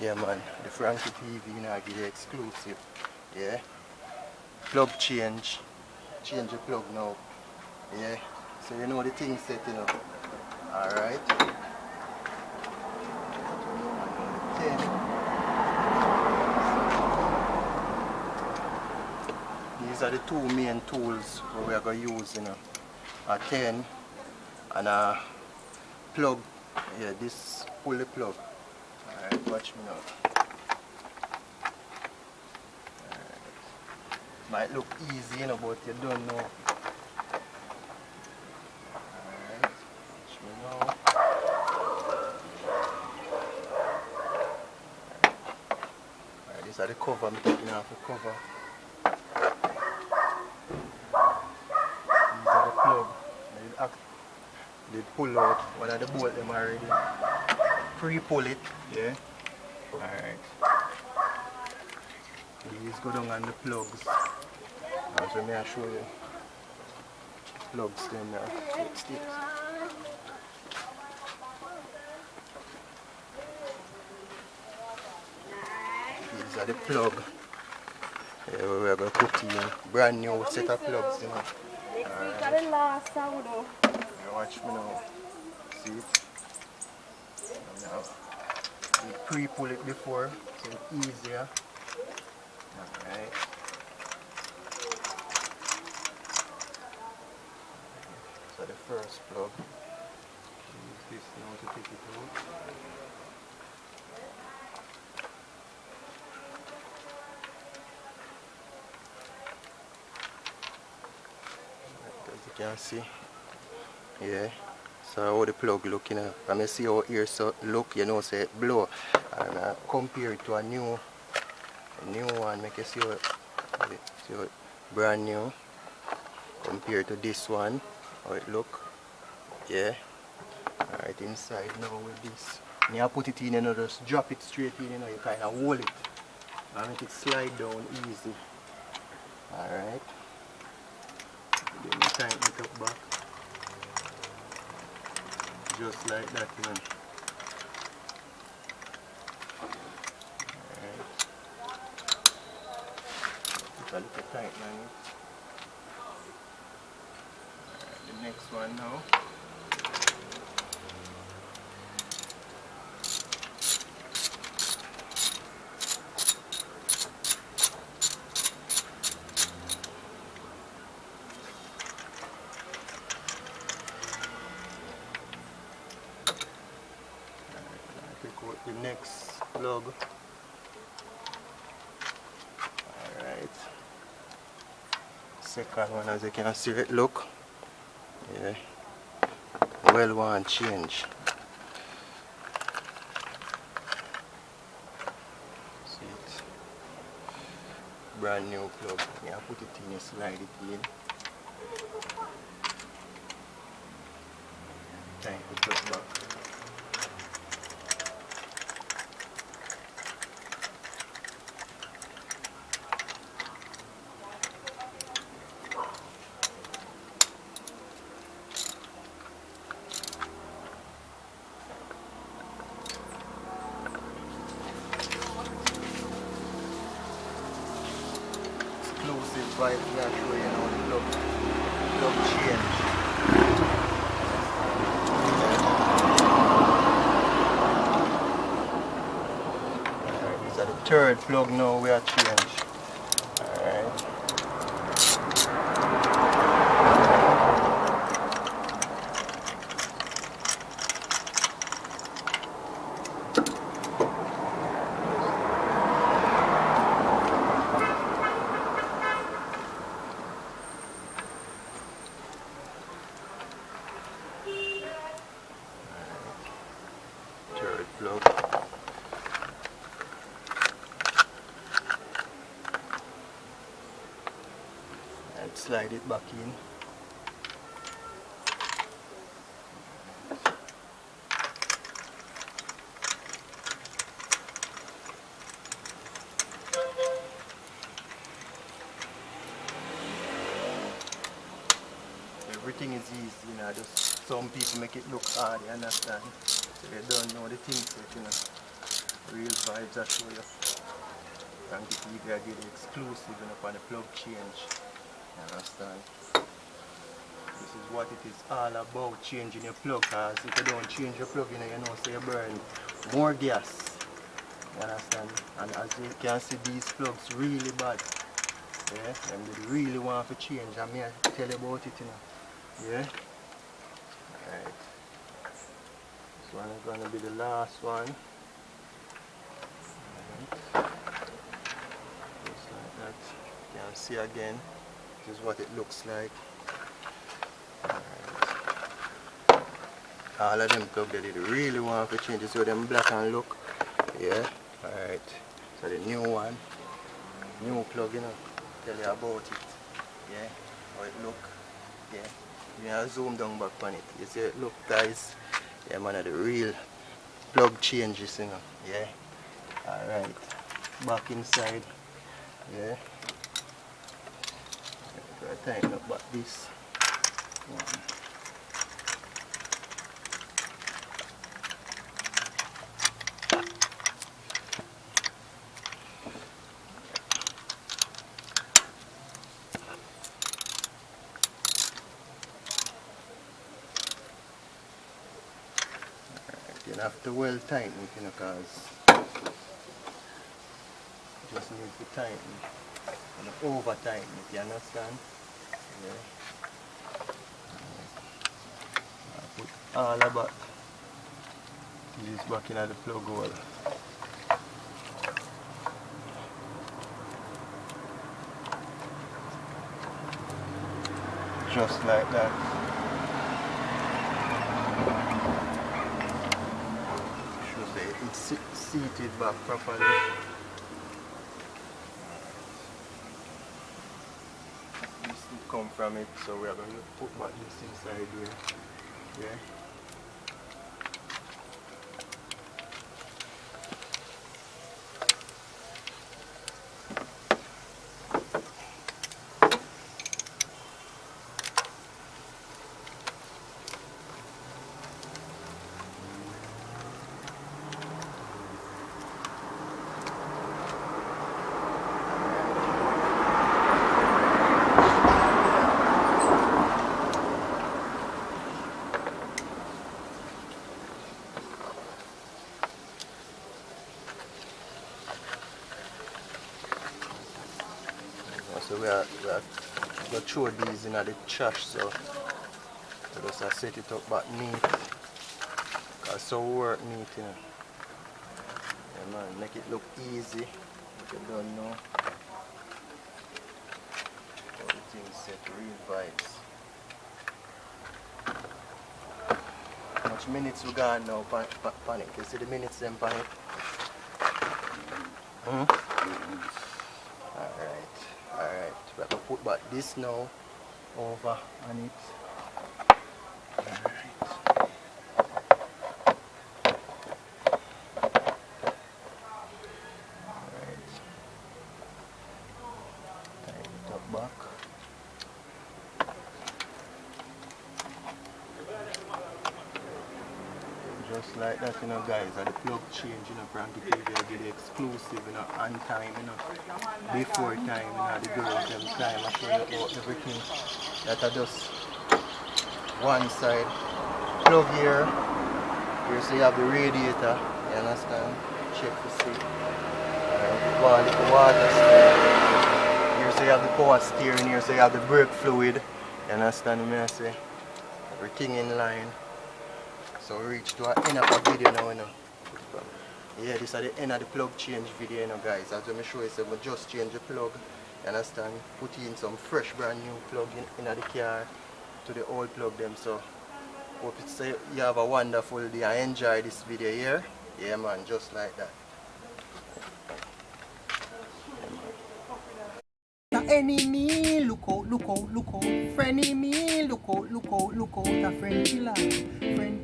Yeah man, the Frankie TV, you know, I give you exclusive. Yeah. Plug change. Change the plug now. Yeah. So you know the thing setting up. Alright. 10. These are the two main tools we are going to use, you know. A 10 and a plug. Yeah, this pull the plug. Alright, watch me now. Might look easy, you know, but you don't know. Alright, watch me now. Alright, these are the cover. I'm taking off the cover. These are the plug. They pull out one of the bolt them already. Pre-pull it, yeah. Alright. These go down on the plugs. As I may show you. Plugs them there. Sticks. These are the plug. Yeah, we're going to put in brand new set of plugs, you know. Alright. Watch me now. See it? Now, we pre-pull it before, so it's easier. Alright. So the first plug. Use this now to take it out. As you can see. Yeah. So how the plug look, you know. When I see how here so look, you know, say it blow. And compare it to a new one, make you see how it brand new. Compared to this one, how it look. Yeah. Alright, inside now with this. And you put it in, you know, just drop it straight in, you know, you kind of hold it. And make it slide down easy. Alright. Then you tighten it up back. Just like that, you know. Alright. Put a little tighten on it. Alright, the next one now. The next plug. Alright. Second one, as you can see it look. Yeah. Well one change. See it. Brand new plug. Yeah, put it in, you slide it in. Time to put back. Exclusive vibe, we are showing you now the plug change. Alright, these are the third plug now we are change. Alright. Plug. And slide it back in. Everything is easy, you know, just some people make it look hard, you understand? So you don't know the things that, you know, real vibes I show you. Frankie TV I did it exclusive, you know, for the plug change. You understand? This is what it is all about, changing your plug, because if you don't change your plug, you know, so you burn more gas. You understand? And as you can see, these plugs really bad. Yeah, and they really want to change. I may tell you about it, you know. Yeah? Alright. This one is going to be the last one. Right. Just like that. You can see again. This is what it looks like. Alright. All of them plugs that they really want to change. So them black and look. Yeah. Alright. So the new one. New plug, you know. Tell you about it. Yeah. How it look. Yeah. You can zoom down back on it. You see it look, guys. Yeah, man, of the real plug changes, you know. Yeah. Alright. Back inside. Yeah. Try to tighten up back this. Yeah. You have to well tighten it, you know, because you just need to tighten it. And over tighten it, you understand? Yeah. I put all about this back in the plug hole. Just like that. It's seated back properly. This will come from it, so we are going to put back this inside here. Yeah. So we are going to throw these in the trash, so just set it up back neat. Because so work neat, you know. Yeah, man, make it look easy. If you don't know. Everything set, real vibes. How much minutes we got now, panic? You see the minutes then, panic? Alright. Alright, we have to put back this now over on it. Alright. Alright. Tighten it up back. Just like that, you know, guys, and the plug change, you know, Frankie TV will be exclusive, you know, on time, you know, before time, you know, the girls them time, I show you about everything that I just one side. Plug here, here so you have the radiator, you understand? Check to see. The water steer. Here so you have the power steering, here so you have the brake fluid, you understand me I say? Everything in line. So we reach to the end of the video now, you know. Yeah, this is the end of the plug change video, you know, guys. As I show you, so we just change the plug, you understand? Put in some fresh brand new plug in the car to the old plug them. So hope you have a wonderful day and enjoy this video here. Yeah man, just like that. Enemy, look out, look out, look out. Frenemy, look out, look out, look out. A friend killer, friend